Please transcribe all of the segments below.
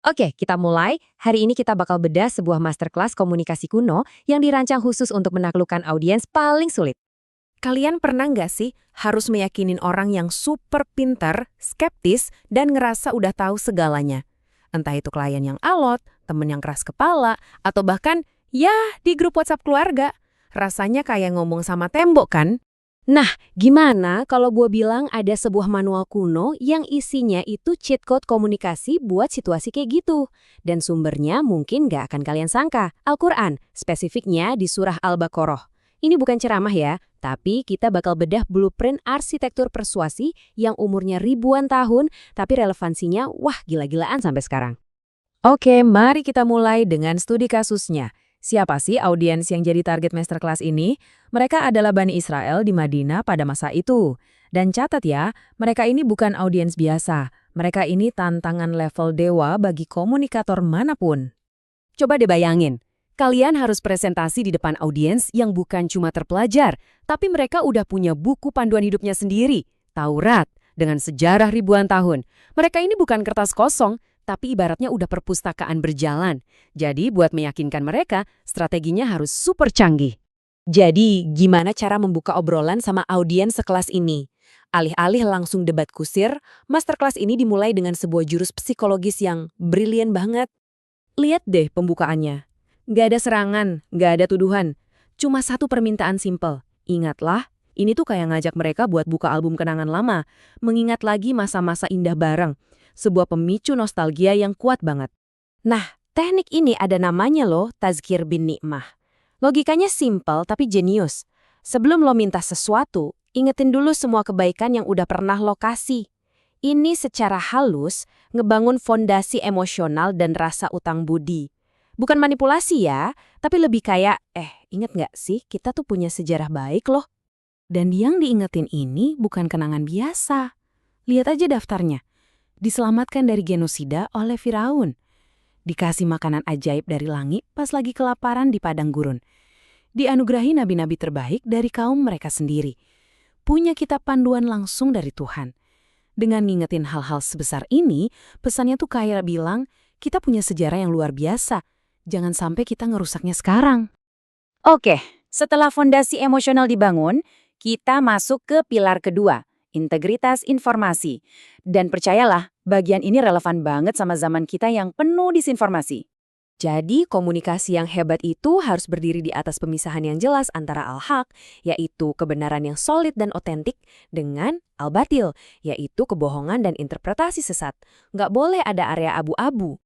Oke, kita mulai. Hari ini kita bakal bedah sebuah masterclass komunikasi kuno yang dirancang khusus untuk menaklukkan audiens paling sulit. Kalian pernah nggak sih harus meyakinin orang yang super pintar, skeptis, dan ngerasa udah tahu segalanya? Entah itu klien yang alot, temen yang keras kepala, atau bahkan, ya, di grup WhatsApp keluarga. Rasanya kayak ngomong sama tembok kan? Nah, gimana kalau gue bilang ada sebuah manual kuno yang isinya itu cheat code komunikasi buat situasi kayak gitu? Dan sumbernya mungkin nggak akan kalian sangka, Al-Quran, spesifiknya di surah Al-Baqarah. Ini bukan ceramah ya, tapi kita bakal bedah blueprint arsitektur persuasi yang umurnya ribuan tahun, tapi relevansinya wah gila-gilaan sampai sekarang. Oke, mari kita mulai dengan studi kasusnya. Siapa sih audiens yang jadi target masterclass ini? Mereka adalah Bani Israel di Madinah pada masa itu. Dan catat ya, mereka ini bukan audiens biasa. Mereka ini tantangan level dewa bagi komunikator manapun. Coba deh bayangin, kalian harus presentasi di depan audiens yang bukan cuma terpelajar, tapi mereka udah punya buku panduan hidupnya sendiri, Taurat, dengan sejarah ribuan tahun. Mereka ini bukan kertas kosong, tapi ibaratnya udah perpustakaan berjalan. Jadi buat meyakinkan mereka, strateginya harus super canggih. Jadi, gimana cara membuka obrolan sama audiens sekelas ini? Alih-alih langsung debat kusir, masterclass ini dimulai dengan sebuah jurus psikologis yang brilian banget. Lihat deh pembukaannya. Nggak ada serangan, nggak ada tuduhan. Cuma satu permintaan simpel. Ingatlah, ini tuh kayak ngajak mereka buat buka album kenangan lama. Mengingat lagi masa-masa indah bareng. Sebuah pemicu nostalgia yang kuat banget. Nah, teknik ini ada namanya loh, tazkir bin ni'mah. Logikanya simpel tapi jenius. Sebelum lo minta sesuatu, ingetin dulu semua kebaikan yang udah pernah lo kasih. Ini secara halus ngebangun fondasi emosional dan rasa utang budi. Bukan manipulasi ya, tapi lebih kayak, inget nggak sih kita tuh punya sejarah baik loh. Dan yang diingetin ini bukan kenangan biasa. Lihat aja daftarnya. Diselamatkan dari genosida oleh Firaun. Dikasih makanan ajaib dari langit pas lagi kelaparan di padang gurun. Dianugerahi nabi-nabi terbaik dari kaum mereka sendiri. Punya kitab panduan langsung dari Tuhan. Dengan ngingetin hal-hal sebesar ini, pesannya tuh kayak bilang, kita punya sejarah yang luar biasa. Jangan sampai kita ngerusaknya sekarang. Oke, setelah fondasi emosional dibangun, kita masuk ke pilar kedua, integritas informasi. Dan percayalah, bagian ini relevan banget sama zaman kita yang penuh disinformasi. Jadi, komunikasi yang hebat itu harus berdiri di atas pemisahan yang jelas antara al-haq, yaitu kebenaran yang solid dan otentik, dengan al-batil, yaitu kebohongan dan interpretasi sesat. Nggak boleh ada area abu-abu.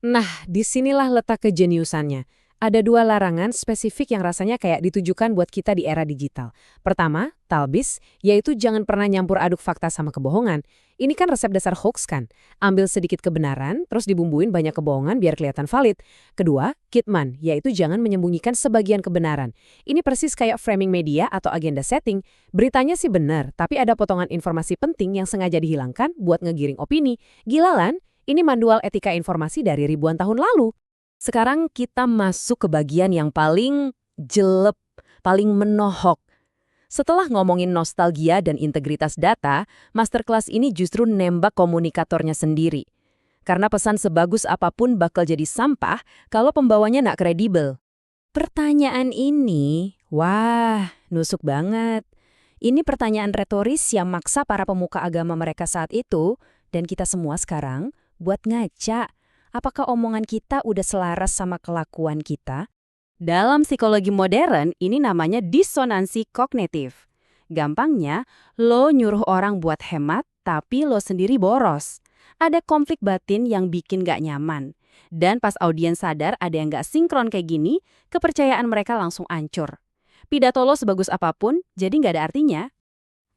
Nah, disinilah letak kejeniusannya. Ada dua larangan spesifik yang rasanya kayak ditujukan buat kita di era digital. Pertama, talbis, yaitu jangan pernah nyampur aduk fakta sama kebohongan. Ini kan resep dasar hoax kan? Ambil sedikit kebenaran, terus dibumbuin banyak kebohongan biar kelihatan valid. Kedua, kitman, yaitu jangan menyembunyikan sebagian kebenaran. Ini persis kayak framing media atau agenda setting. Beritanya sih benar, tapi ada potongan informasi penting yang sengaja dihilangkan buat ngegiring opini. Gila lan? Ini manual etika informasi dari ribuan tahun lalu. Sekarang kita masuk ke bagian yang paling jelek, paling menohok. Setelah ngomongin nostalgia dan integritas data, masterclass ini justru nembak komunikatornya sendiri. Karena pesan sebagus apapun bakal jadi sampah kalau pembawanya nggak kredibel. Pertanyaan ini, wah, nusuk banget. Ini pertanyaan retoris yang maksa para pemuka agama mereka saat itu, dan kita semua sekarang, buat ngaca. Apakah omongan kita udah selaras sama kelakuan kita? Dalam psikologi modern, ini namanya disonansi kognitif. Gampangnya, lo nyuruh orang buat hemat, tapi lo sendiri boros. Ada konflik batin yang bikin gak nyaman. Dan pas audiens sadar ada yang gak sinkron kayak gini, kepercayaan mereka langsung ancur. Pidato lo sebagus apapun, jadi gak ada artinya.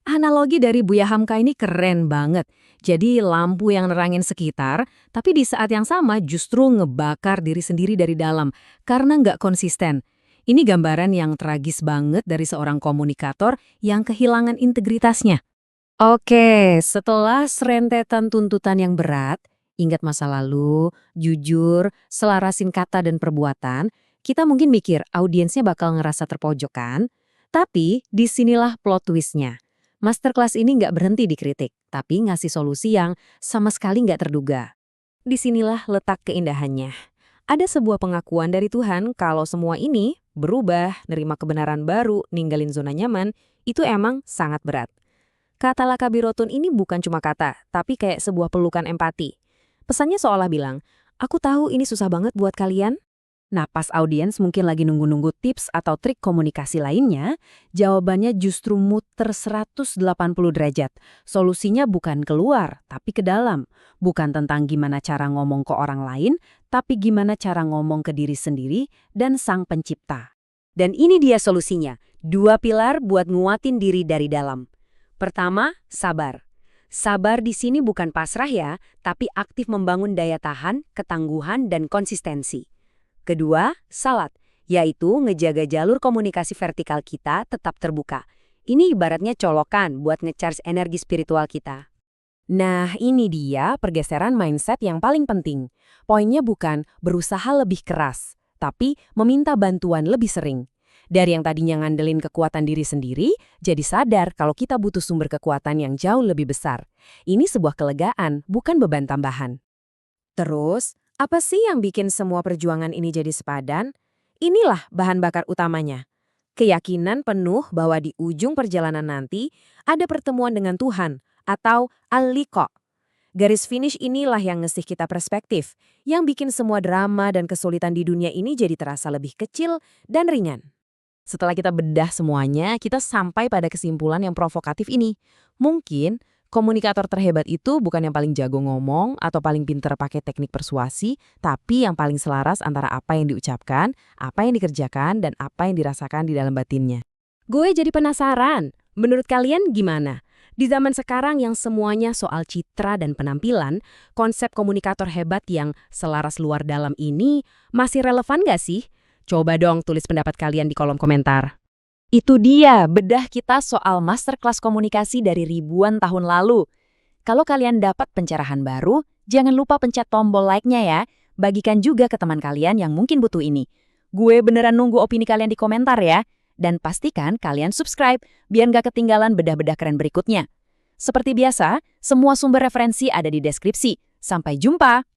Analogi dari Buya Hamka ini keren banget. Jadi lampu yang nerangin sekitar, tapi di saat yang sama justru ngebakar diri sendiri dari dalam, karena nggak konsisten. Ini gambaran yang tragis banget dari seorang komunikator yang kehilangan integritasnya. Oke, setelah serentetan tuntutan yang berat, ingat masa lalu, jujur, selarasin kata dan perbuatan, kita mungkin mikir audiensnya bakal ngerasa terpojok kan? Tapi disinilah plot twistnya. Masterclass ini nggak berhenti dikritik, tapi ngasih solusi yang sama sekali nggak terduga. Disinilah letak keindahannya. Ada sebuah pengakuan dari Tuhan kalau semua ini berubah, nerima kebenaran baru, ninggalin zona nyaman, itu emang sangat berat. Kata lakabirotun ini bukan cuma kata, tapi kayak sebuah pelukan empati. Pesannya seolah bilang, aku tahu ini susah banget buat kalian. Nah, pas audiens mungkin lagi nunggu-nunggu tips atau trik komunikasi lainnya, jawabannya justru muter 180 derajat. Solusinya bukan keluar, tapi ke dalam. Bukan tentang gimana cara ngomong ke orang lain, tapi gimana cara ngomong ke diri sendiri dan sang pencipta. Dan ini dia solusinya, 2 pilar buat nguatin diri dari dalam. Pertama, sabar. Sabar di sini bukan pasrah ya, tapi aktif membangun daya tahan, ketangguhan, dan konsistensi. Kedua, salat, yaitu ngejaga jalur komunikasi vertikal kita tetap terbuka. Ini ibaratnya colokan buat ngecharge energi spiritual kita. Nah, ini dia pergeseran mindset yang paling penting. Poinnya bukan berusaha lebih keras, tapi meminta bantuan lebih sering. Dari yang tadinya ngandelin kekuatan diri sendiri, jadi sadar kalau kita butuh sumber kekuatan yang jauh lebih besar. Ini sebuah kelegaan, bukan beban tambahan. Terus, apa sih yang bikin semua perjuangan ini jadi sepadan? Inilah bahan bakar utamanya. Keyakinan penuh bahwa di ujung perjalanan nanti ada pertemuan dengan Tuhan atau al-liqa. Garis finish inilah yang ngasih kita perspektif, yang bikin semua drama dan kesulitan di dunia ini jadi terasa lebih kecil dan ringan. Setelah kita bedah semuanya, kita sampai pada kesimpulan yang provokatif ini. Mungkin komunikator terhebat itu bukan yang paling jago ngomong atau paling pinter pakai teknik persuasi, tapi yang paling selaras antara apa yang diucapkan, apa yang dikerjakan, dan apa yang dirasakan di dalam batinnya. Gue jadi penasaran, menurut kalian gimana? Di zaman sekarang yang semuanya soal citra dan penampilan, konsep komunikator hebat yang selaras luar dalam ini masih relevan gak sih? Coba dong tulis pendapat kalian di kolom komentar. Itu dia, bedah kita soal masterclass komunikasi dari ribuan tahun lalu. Kalau kalian dapat pencerahan baru, jangan lupa pencet tombol like-nya ya. Bagikan juga ke teman kalian yang mungkin butuh ini. Gue beneran nunggu opini kalian di komentar ya. Dan pastikan kalian subscribe, biar nggak ketinggalan bedah-bedah keren berikutnya. Seperti biasa, semua sumber referensi ada di deskripsi. Sampai jumpa!